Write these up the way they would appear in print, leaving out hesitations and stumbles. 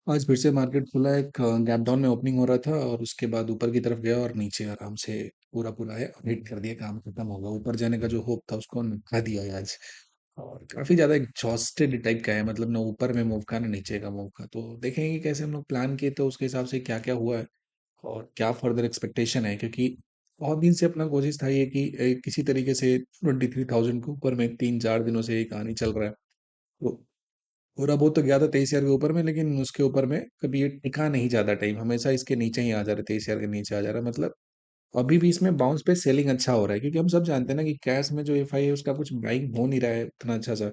आज फिर से मार्केट खुला, एक गैप डाउन में ओपनिंग हो रहा था और उसके बाद ऊपर की तरफ गया और नीचे आराम से पूरा पूरा है हिट कर दिया, काम खत्म होगा। ऊपर जाने का जो होप था उसको निभा दिया है आज। और काफी ज्यादा एग्जॉस्टेड टाइप का है, मतलब ना ऊपर में मूव का ना नीचे का मूव का। तो देखेंगे कि कैसे हम लोग प्लान किए तो उसके हिसाब से क्या क्या हुआ है और क्या फर्दर एक्सपेक्टेशन है, क्योंकि बहुत दिन से अपना कोशिश था ये कि किसी तरीके से 23,000 के ऊपर में 3-4 दिनों से ये कहानी चल रहा है। तो थोड़ा बहुत तो गया था 23,000 के ऊपर में, लेकिन उसके ऊपर में कभी ये टिका नहीं ज्यादा टाइम, हमेशा इसके नीचे ही आ जा रहा है, 23,000 के नीचे आ जा रहा है। मतलब अभी भी इसमें बाउंस पे सेलिंग अच्छा हो रहा है, क्योंकि हम सब जानते हैं ना कि कैश में जो एफआई है उसका कुछ बाइंग हो नहीं रहा है उतना अच्छा सा।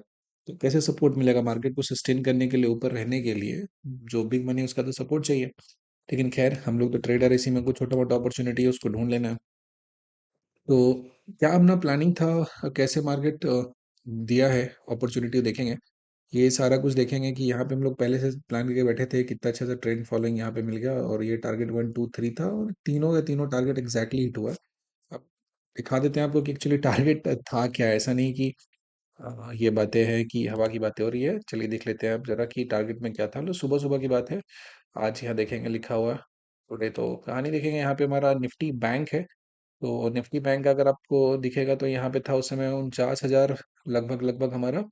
तो कैसे सपोर्ट मिलेगा मार्केट को सस्टेन करने के लिए, ऊपर रहने के लिए? जो बिग मनी है उसका तो सपोर्ट चाहिए। लेकिन खैर, हम लोग तो ट्रेडर, इसी में कुछ छोटा मोटा अपॉर्चुनिटी है उसको ढूंढ लेना है। तो क्या अपना प्लानिंग था, कैसे मार्केट दिया है, अपॉर्चुनिटी देखेंगे। ये सारा कुछ देखेंगे कि यहाँ पे हम लोग पहले से प्लान करके बैठे थे, कितना अच्छा सा ट्रेंड फॉलोइंग यहाँ पे मिल गया और ये टारगेट 1 2 3 था और तीनों के तीनों टारगेट एग्जैक्टली हिट हुआ है। अब दिखा देते हैं आपको कि एक्चुअली टारगेट था क्या। ऐसा नहीं कि ये बातें हैं कि हवा की बातें हो रही है। चलिए देख लेते हैं आप जरा कि टारगेट में क्या था। मतलब सुबह सुबह की बात है, आज यहाँ देखेंगे लिखा हुआ है टुडे। तो कहानी देखेंगे, यहाँ पे हमारा निफ्टी बैंक है। तो निफ्टी बैंक अगर आपको दिखेगा तो यहाँ पे था उस समय 49,000 लगभग लगभग हमारा।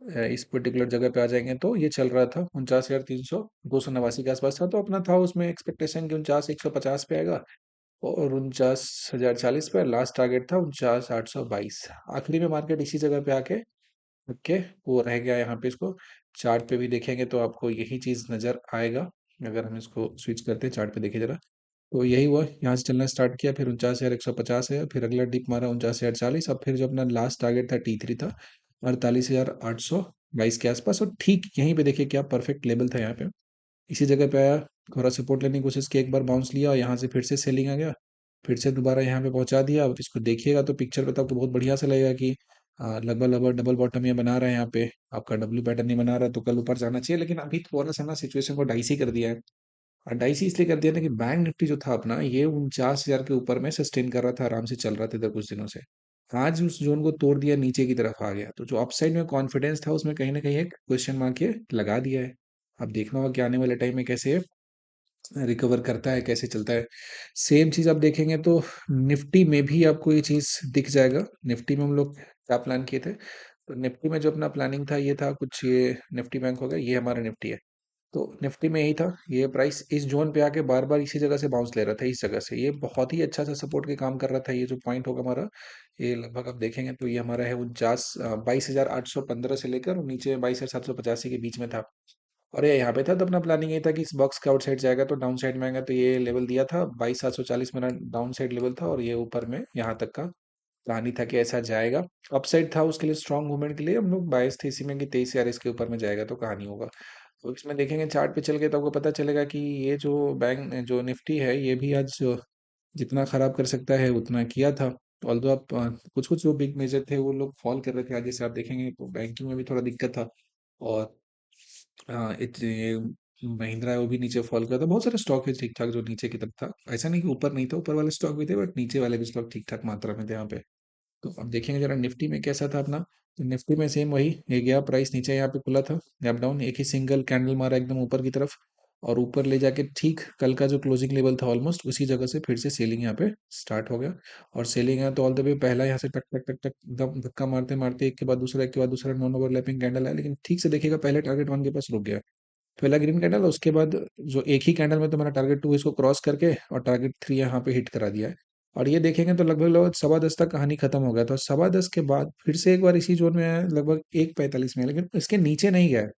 इस पर्टिकुलर जगह पे आ जाएंगे तो ये चल रहा था 49,300, 289 के आसपास था। तो अपना था उसमें एक्सपेक्टेशन कि 49,150 पे आएगा और 49,040 पे। लास्ट टारगेट था 49,822। आखिरी में मार्केट इसी जगह पे आके ओके वो रह गया। यहाँ पे इसको चार्ट पे भी देखेंगे तो आपको यही चीज नजर आएगा। अगर हम इसको स्विच करते हैं चार्ट पे, देखिए जरा। तो यही हुआ, यहाँ से चलना स्टार्ट किया, फिर 49,150 है, फिर अगला डिप मारा 49,040। अब फिर जो अपना लास्ट टारगेट था T3 था 48,822 के आसपास। और ठीक यहीं पे देखिए क्या परफेक्ट लेवल था यहाँ पे, इसी जगह पे आया। थोड़ा सपोर्ट लेने की कोशिश की, एक बार बाउंस लिया और यहाँ से फिर से सेलिंग आ गया। फिर से दोबारा यहाँ पे पहुंचा दिया। अब इसको देखिएगा तो पिक्चर पे तो आपको बहुत बढ़िया से लगेगा कि लगभग लगभग डबल बॉटम ये बना रहे हैं यहाँ पे। आपका डब्ल्यू पैटर्न नहीं बना रहा है तो कल ऊपर जाना चाहिए, लेकिन अभी थोड़ा सा ना सिचुएशन को डाइसी कर दिया है। और डाइसी इसलिए कर दिया ना कि बैंक निफ्टी जो था अपना, ये 49,000 के ऊपर में सस्टेन कर रहा था, आराम से चल रहा था इधर कुछ दिनों से। आज उस जोन को तोड़ दिया, नीचे की तरफ आ गया। तो जो अपसाइड में कॉन्फिडेंस था उसमें कहीं ना कहीं एक क्वेश्चन मार्क ये लगा दिया है। अब देखना होगा कि आने वाले टाइम में कैसे रिकवर करता है, कैसे चलता है। सेम चीज आप देखेंगे तो निफ्टी में भी आपको ये चीज दिख जाएगा। निफ्टी में हम लोग क्या प्लान किए थे, तो निफ्टी में जो अपना प्लानिंग था ये था कुछ, ये निफ्टी बैंक हो गया, ये हमारा निफ्टी है। तो निफ्टी में यही था, ये प्राइस इस जोन पे आके बार बार इसी जगह से बाउंस ले रहा था। इस जगह से ये बहुत ही अच्छा सा सपोर्ट के काम कर रहा था। ये जो पॉइंट होगा हमारा, ये लगभग आप देखेंगे तो ये हमारा है 22,815 से लेकर और नीचे 22,785 के बीच में था। और ये यहाँ पे था तो अपना प्लानिंग ये था कि इस बॉक्स के आउटसाइड जाएगा तो डाउन साइड में आएगा। तो ये लेवल दिया था 22,740 मेरा डाउन साइड लेवल था, और ये ऊपर में यहाँ तक का प्लान ही था कि ऐसा जाएगा। अपसाइड था उसके लिए, स्ट्रॉन्ग मूवमेंट के लिए हम लोग बायस थे इसी में कि 23,000 इसके ऊपर में जाएगा तो कहानी होगा। तो इसमें देखेंगे चार्ट पे चल के तो आपको पता चलेगा कि ये जो बैंक जो निफ्टी है ये भी आज जितना खराब कर सकता है उतना किया था। ऑल्दो आप कुछ कुछ जो बिग मेजर थे वो लोग फॉल कर रहे थे आज, जैसे आप देखेंगे तो बैंकिंग में भी थोड़ा दिक्कत था। और ये महिंद्रा है वो भी नीचे फॉल कर रहा था। बहुत सारे स्टॉक है ठीक ठाक जो नीचे की तरफ था, ऐसा नहीं कि ऊपर नहीं था, ऊपर वाले स्टॉक भी थे बट नीचे वाले भी स्टॉक ठीक ठाक मात्रा में थे यहाँ पे। तो अब देखेंगे जरा निफ्टी में कैसा था अपना। तो निफ्टी में सेम वही, ये गया प्राइस नीचे यहाँ पे खुला था, गैप डाउन, एक ही सिंगल कैंडल मारा एकदम ऊपर की तरफ और ऊपर ले जाके ठीक कल का जो क्लोजिंग लेवल था ऑलमोस्ट उसी जगह से फिर से सेलिंग यहाँ पे स्टार्ट हो गया। और सेलिंग है तो ऑल द वे पहला यहाँ से टक टक टक टक एकदम धक्का मारते मारते एक के बाद दूसरा, एक के बाद दूसरा नॉन ओवरलैपिंग कैंडल है, लेकिन ठीक से देखिएगा पहले टारगेट वन के पास रुक गया। पहला ग्रीन कैंडल, उसके बाद जो एक ही कैंडल में तो मेरा टारगेट टू इसको क्रॉस करके और टारगेट थ्री यहाँ पे हिट करा दिया है। और ये देखेंगे तो लगभग लगभग 10:15 तक कहानी खत्म हो गया था। 10:15 के बाद फिर से एक बार इसी जोन में आया लगभग 1:45 में, लेकिन इसके नीचे नहीं गया है।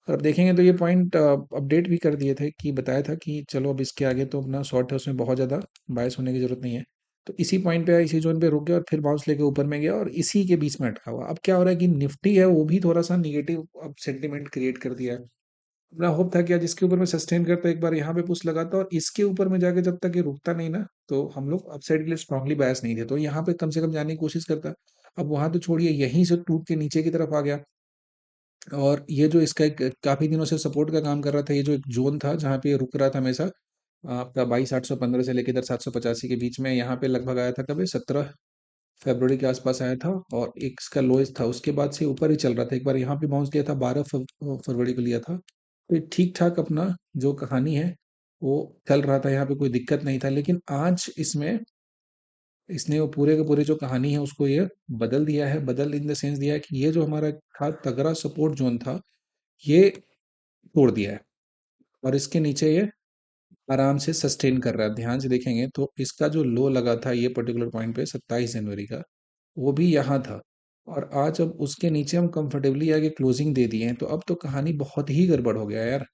और अब देखेंगे तो ये पॉइंट अपडेट भी कर दिए थे कि बताया था कि चलो अब इसके आगे तो अपना शॉर्ट है, उसमें बहुत ज़्यादा बायस होने की जरूरत नहीं है। तो इसी पॉइंट पे आया, इसी जोन पे रुक गया और फिर बाउंस लेके ऊपर में गया और इसी के बीच में अटका हुआ। अब क्या हो रहा है कि निफ्टी है वो भी थोड़ा सा निगेटिव अब सेंटिमेंट क्रिएट कर दिया है। अपना होप था कि आज इसके ऊपर में सस्टेन करता, एक बार यहाँ पे पुश लगाता और इसके ऊपर में जाके जब तक ये रुकता नहीं ना तो हम लोग अपसाइड के लिए स्ट्रांगली बायस नहीं थे, तो यहाँ पे कम से कम जाने की कोशिश करता। अब वहां तो छोड़िए, यहीं से टूट के नीचे की तरफ आ गया। और ये जो इसका एक काफी दिनों से सपोर्ट का काम कर रहा था, ये जो एक जोन था जहाँ पे ये रुक रहा था हमेशा, आपका 22,815 से लेकर इधर 785 के बीच में, यहाँ पे लगभग आया था कब, 17 फरवरी के आसपास आया था और एक इसका लोएस्ट था। उसके बाद से ऊपर ही चल रहा था, एक बार यहाँ पे बाउंस लिया था 12 फरवरी को लिया था तो ठीक ठाक अपना जो कहानी है वो चल रहा था, यहाँ पे कोई दिक्कत नहीं था। लेकिन आज इसमें इसने वो पूरे के पूरे जो कहानी है उसको ये बदल दिया है। बदल इन द सेंस दिया है कि ये जो हमारा था तगड़ा सपोर्ट जोन था, ये तोड़ दिया है और इसके नीचे ये आराम से सस्टेन कर रहा है। ध्यान से देखेंगे तो इसका जो लो लगा था ये पर्टिकुलर पॉइंट पे 27 जनवरी का, वो भी यहाँ था। और आज अब उसके नीचे हम कंफर्टेबली आगे क्लोजिंग दे दिए हैं, तो अब तो कहानी बहुत ही गड़बड़ हो गया यार।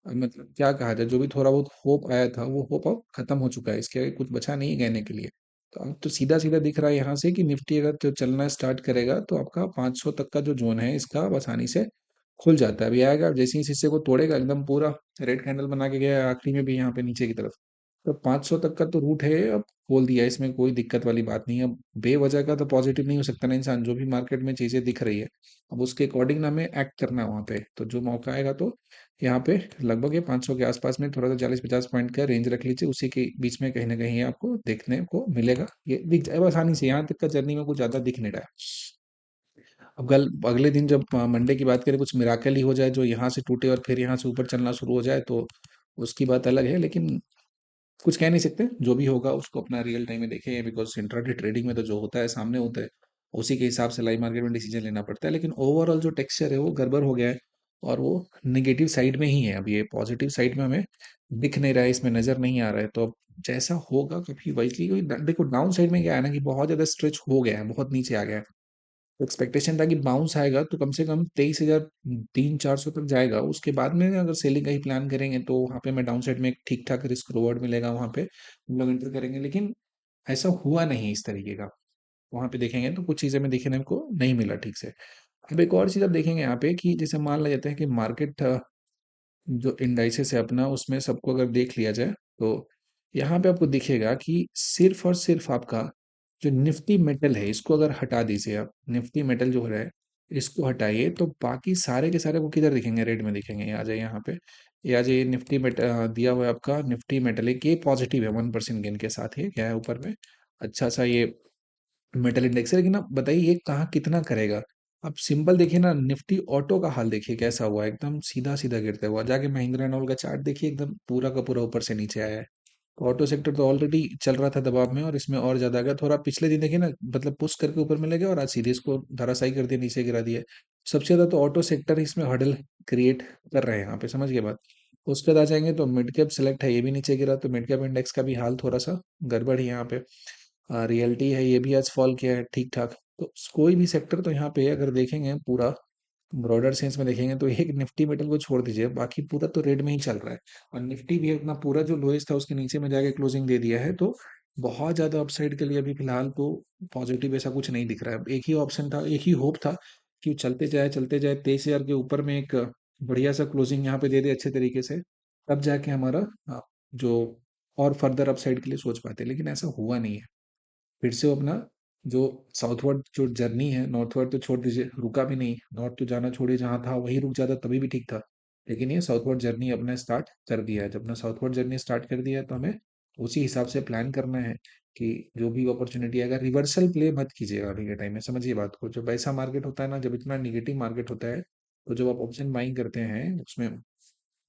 मतलब क्या कहा जाए, जो भी थोड़ा बहुत होप आया था वो होप अब खत्म हो चुका है, इसके आगे कुछ बचा नहीं है कहने के लिए। तो अब तो सीधा सीधा दिख रहा है यहाँ से कि निफ्टी अगर जो चलना स्टार्ट करेगा तो आपका 500 तक का जो जोन है इसका अब आसानी से खुल जाता है। अभी आएगा जैसे ही इस हिस्से को तोड़ेगा एकदम पूरा रेड कैंडल बना के गया है आखिरी में भी यहाँ पे नीचे की तरफ, तो 500 तक का तो रूट है, अब खोल दिया है, इसमें कोई दिक्कत वाली बात नहीं है। अब बेवजह का तो पॉजिटिव नहीं हो सकता ना इंसान, जो भी मार्केट में चीजें दिख रही है अब उसके अकॉर्डिंग ना हमें एक्ट करना है वहाँ पे। तो जो मौका आएगा तो यहाँ पे लगभग ये 500 के आसपास में थोड़ा सा 40-50 पॉइंट का रेंज रख लीजिए, उसी के बीच में कहीं ना कहीं आपको देखने को मिलेगा, ये दिख जाएगा आसानी से। यहाँ तक का जर्नी में कुछ ज्यादा दिख नहीं रहा है। अब कल अगले दिन जब मंडे की बात करें, कुछ मिराकल ही हो जाए जो यहाँ से टूटे और फिर यहाँ से ऊपर चलना शुरू हो जाए तो उसकी बात अलग है। लेकिन कुछ कह नहीं सकते, जो भी होगा उसको अपना रियल टाइम में देखें, बिकॉज इंट्राडे ट्रेडिंग में तो जो होता है सामने होता है, उसी के हिसाब से लाइव मार्केट में डिसीजन लेना पड़ता है। लेकिन ओवरऑल जो टेक्सचर है वो गड़बड़ हो गया है और वो निगेटिव साइड में ही है। अब ये पॉजिटिव साइड में हमें दिख नहीं रहा है, इसमें नजर नहीं आ रहा है। तो अब जैसा होगा कभी वैसे ही देखो, डाउन साइड में क्या है ना कि बहुत ज्यादा स्ट्रेच हो गया है, बहुत नीचे आ गया है। एक्सपेक्टेशन था कि बाउंस आएगा तो कम से कम 23,000 300-400 तक जाएगा। उसके बाद में अगर सेलिंग का ही प्लान करेंगे तो वहाँ पे मैं डाउन साइड में एक ठीक ठाक रिस्क रिवॉर्ड मिलेगा, वहाँ पे हम लोग एंटर करेंगे। लेकिन ऐसा हुआ नहीं इस तरीके का, वहाँ पे देखेंगे तो कुछ चीज़ें में देखने को नहीं मिला ठीक से। अब एक और चीज़ आप देखेंगे यहाँ पे कि जैसे मान लिया जाता है कि मार्केट जो इंडाइसेस है अपना उसमें सबको अगर देख लिया जाए तो यहाँ पे आपको दिखेगा कि सिर्फ और सिर्फ आपका जो निफ्टी मेटल है इसको अगर हटा दीजिए आप, निफ्टी मेटल जो हो रहा है इसको हटाइए, तो बाकी सारे के सारे वो किधर दिखेंगे, रेड में दिखेंगे। ये आ जाए यहाँ पे, ये आ जाइए निफ्टी मेटल दिया हुआ है आपका, निफ्टी मेटल एक ये पॉजिटिव है 1% गेन के साथ, ये क्या है ऊपर में अच्छा सा ये मेटल इंडेक्स है। लेकिन आप बताइए ये कहाँ कितना करेगा। आप सिंपल देखिए ना, निफ्टी ऑटो का हाल देखिए कैसा हुआ है, एकदम सीधा सीधा गिरता हुआ। जाके महिंद्रा एंड ऑल का चार्ट देखिए, एकदम पूरा का पूरा ऊपर से नीचे आया है। तो ऑटो सेक्टर तो ऑलरेडी चल रहा था दबाव में और इसमें और ज्यादा आ गया। थोड़ा पिछले दिन देखिए ना, मतलब पुश करके ऊपर में ले गया और आज सीधे इसको धराशायी कर दिया, नीचे गिरा दिया। सबसे ज्यादा तो ऑटो सेक्टर इसमें हर्डल क्रिएट कर रहे हैं यहाँ पे, समझ गए बात। उसके बाद आ जाएंगे तो मिड कैप सेलेक्ट है, ये भी नीचे गिरा, तो मिड कैप इंडेक्स का भी हाल थोड़ा सा गड़बड़ है यहाँ पे। रियल्टी है ये भी आज फॉल किया है ठीक ठाक। तो कोई भी सेक्टर तो यहाँ पे अगर देखेंगे पूरा ब्रॉडर सेंस में देखेंगे तो एक निफ्टी मेटल को छोड़ दीजिए, बाकी पूरा तो रेड में ही चल रहा है। और निफ्टी भी अपना पूरा जो लोएस्ट था उसके नीचे में जाके क्लोजिंग दे दिया है। तो बहुत ज्यादा अपसाइड के लिए अभी फिलहाल तो पॉजिटिव ऐसा कुछ नहीं दिख रहा है। एक ही ऑप्शन था, एक ही होप था कि चलते जाए 23,000 के ऊपर में एक बढ़िया सा क्लोजिंग यहाँ पे दे दे अच्छे तरीके से, तब जाके हमारा जो और फर्दर अपसाइड के लिए सोच पाते। लेकिन ऐसा हुआ नहीं है। फिर से वो अपना जो साउथवर्ड जो जर्नी है, नॉर्थवर्ड तो छोड़ दीजिए, रुका भी नहीं। नॉर्थ तो जाना छोड़िए, जहाँ था वहीं रुक जाता तभी भी ठीक था। लेकिन ये साउथवर्ड जर्नी अपना स्टार्ट कर दिया है। जब अपना साउथवर्ड जर्नी स्टार्ट कर दिया है तो हमें उसी हिसाब से प्लान करना है कि जो भी अपॉर्चुनिटी आएगा, रिवर्सल प्ले मत कीजिएगा अभी के टाइम में, समझिए बात को। जब ऐसा मार्केट होता है ना, जब इतना निगेटिव मार्केट होता है, तो जब आप ऑप्शन बाइंग करते हैं उसमें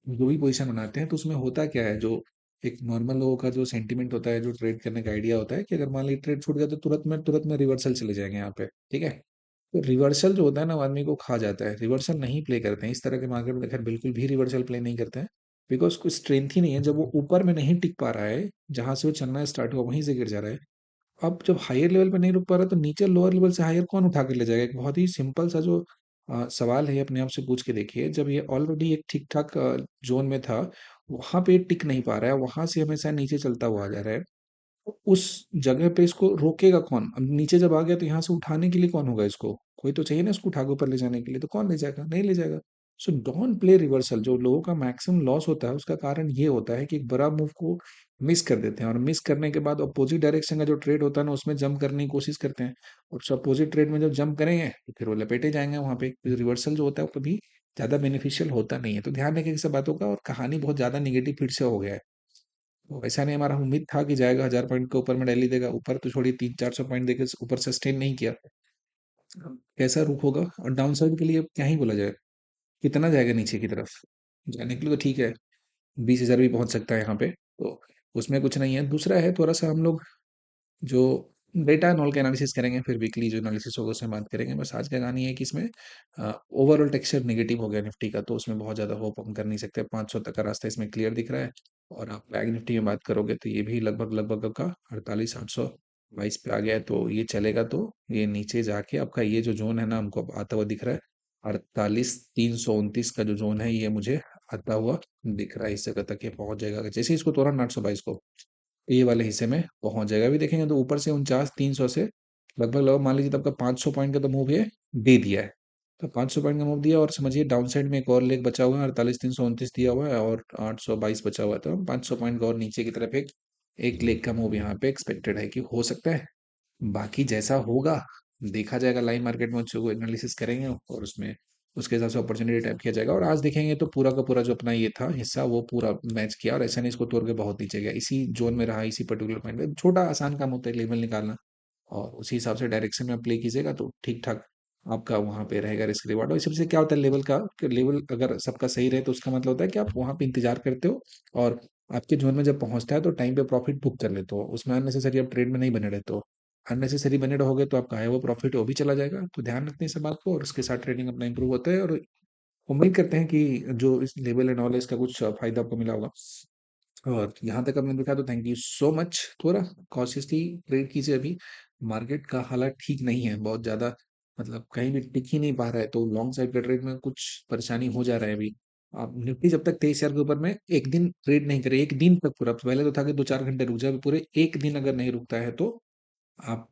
जो भी पोजीशन बनाते हैं तो उसमें होता क्या है, जो एक नॉर्मल लोगों का जो सेंटीमेंट होता है, जो ट्रेड करने का आइडिया होता है कि अगर मान लीजिए ट्रेड छूट गया तो तुरंत में रिवर्सल चले जाएंगे यहाँ पे, ठीक है। तो रिवर्सल जो होता है ना वो आदमी को खा जाता है, रिवर्सल नहीं प्ले करते हैं इस तरह के मार्केट में, खैर बिल्कुल भी रिवर्सल प्ले नहीं करते हैं। बिकॉज कोई स्ट्रेंथ ही नहीं है, जब वो ऊपर में नहीं टिक पा रहा है, जहां से वो चलना स्टार्ट हुआ वहीं से गिर जा रहा है। अब जब हायर लेवल पे नहीं रुक पा रहा तो नीचे लोअर लेवल से हायर कौन उठा के ले जाएगा। एक बहुत ही सिंपल सा जो सवाल है, ये अपने आप से पूछ के देखिए। जब ये ऑलरेडी एक ठीक ठाक जोन में था, वहां पे टिक नहीं पा रहा है, वहां से हमेशा नीचे चलता हुआ आ जा रहा है। तो उस जगह पे इसको रोकेगा कौन। अब नीचे जब आ गया तो यहाँ से उठाने के लिए कौन होगा, इसको कोई तो चाहिए ना इसको उठा के ऊपर ले जाने के लिए, तो कौन ले जाएगा, नहीं ले जाएगा। So don't play reversal. जो लोगों का मैक्सिमम लॉस होता है उसका कारण ये होता है कि एक बड़ा मूव को मिस कर देते हैं, और मिस करने के बाद अपोजिट डायरेक्शन का जो ट्रेड होता है ना उसमें जंप करने की कोशिश करते हैं। और उस अपोजिट ट्रेड में जब जंप करेंगे तो फिर वो लपेटे जाएंगे वहां पे। रिवर्सल जो होता है वो कभी ज्यादा बेनिफिशियल होता नहीं है। तो ध्यान रखिए सब बातों का, और कहानी बहुत ज्यादा निगेटिव फिर से हो गया है। तो ऐसा नहीं, हमारा उम्मीद था कि जाएगा 1,000 पॉइंट के ऊपर में रैली देगा, ऊपर तो छोड़िए 300-400 पॉइंट देकर ऊपर सस्टेन नहीं किया। अब कैसा रुख होगा, और डाउन साइड के लिए अब क्या ही बोला जाए, कितना जाएगा नीचे की तरफ। जाने के लिए तो ठीक है, 20,000 भी पहुंच सकता है यहाँ पे, तो उसमें कुछ नहीं है। दूसरा है थोड़ा सा हम लोग जो डेटा एंड ऑल का एनालिसिस करेंगे, फिर वीकली जो एनालिसिस होगा उसमें बात करेंगे। बस आज का कहानी है कि इसमें ओवरऑल टेक्सचर नेगेटिव हो गया निफ्टी का, तो उसमें बहुत ज़्यादा होप हम कर नहीं सकते। 500 तक का रास्ता इसमें क्लियर दिख रहा है। और आप बैंक निफ्टी में बात करोगे तो ये भी लगभग लगभग आपका 48,822 पे आ गया है, तो ये चलेगा तो ये नीचे जाके आपका ये जो जोन है ना हमको अब आता हुआ दिख रहा है। 48,329 का जो जोन है ये मुझे आता हुआ दिख रहा है। इस जगह तक ये पहुंच जाएगा, जैसे ही इसको तोड़ा ना 822 को, ए वाले हिस्से में पहुंच जाएगा। अभी देखेंगे तो ऊपर से 49,300 से लगभग लगभग मान लीजिए तब का 500 पॉइंट का तो मूव ये दे दिया है। तो 500 पॉइंट का मूव दिया, और समझिए डाउन साइड में एक और लेग बचा हुआ है, 48,329 दिया हुआ है और 822 बचा हुआ है, तो 500 पॉइंट का और नीचे की तरफ एक एक लेग का मूव यहाँ पे एक्सपेक्टेड है कि हो सकता है। बाकी जैसा होगा देखा जाएगा, लाइव मार्केट में उसको एनालिसिस करेंगे और उसमें उसके हिसाब से अपॉर्चुनिटी टाइप किया जाएगा। और आज देखेंगे तो पूरा का पूरा जो अपना ये था हिस्सा वो पूरा मैच किया, और ऐसा नहीं इसको तोड़ के बहुत नीचे गया, इसी जोन में रहा, इसी पर्टिकुलर पॉइंट पे। छोटा आसान काम होता है लेवल निकालना, और उसी हिसाब से डायरेक्शन में आप प्ले कीजिएगा तो ठीक ठाक आपका वहाँ पे रहेगा रिस्क रिवार्ड। और इस सबसे क्या होता है लेवल का, कि लेवल अगर सबका सही रहे तो उसका मतलब होता है कि आप वहाँ पे इंतजार करते हो, और आपके जोन में जब पहुंचता है तो टाइम पे प्रॉफिट बुक कर लेते हो, उसमें अननेसेसरी आप ट्रेड में नहीं बने रहते हो। अननेसेसरी बने रहोगे तो आपका है वो प्रॉफिट वो भी चला जाएगा। तो ध्यान रखते हैं इस बात को, और उसके साथ ट्रेडिंग अपना इंप्रूव होता है। और उम्मीद करते हैं कि जो इस लेवल एंड नॉलेज का कुछ फायदा आपको मिला होगा। और यहाँ तक आपने देखा तो थैंक यू सो मच। थोड़ा कॉशियसली ट्रेड कीजिए, अभी मार्केट का हालात ठीक नहीं है बहुत ज़्यादा, मतलब कहीं भी टिक ही नहीं पा रहा है, तो लॉन्ग साइड का ट्रेड में कुछ परेशानी हो जा रहा है अभी। आप निफ्टी जब तक 23,000 के ऊपर में एक दिन ट्रेड नहीं करे, एक दिन तक पूरा, पहले तो था कि 2-4 घंटे रुक जाए, पूरे एक दिन अगर नहीं रुकता है तो आप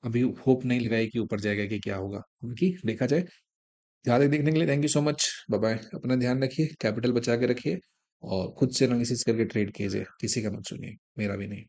अभी होप नहीं लगाए कि ऊपर जाएगा कि क्या होगा, उनकी देखा जाए। ज़्यादा देखने के लिए thank you so much, bye bye. अपना ध्यान रखिए, कैपिटल बचा के रखिए, और खुद से एनालिसिस करके ट्रेड कीजिए, किसी का मत सुनिए, मेरा भी नहीं।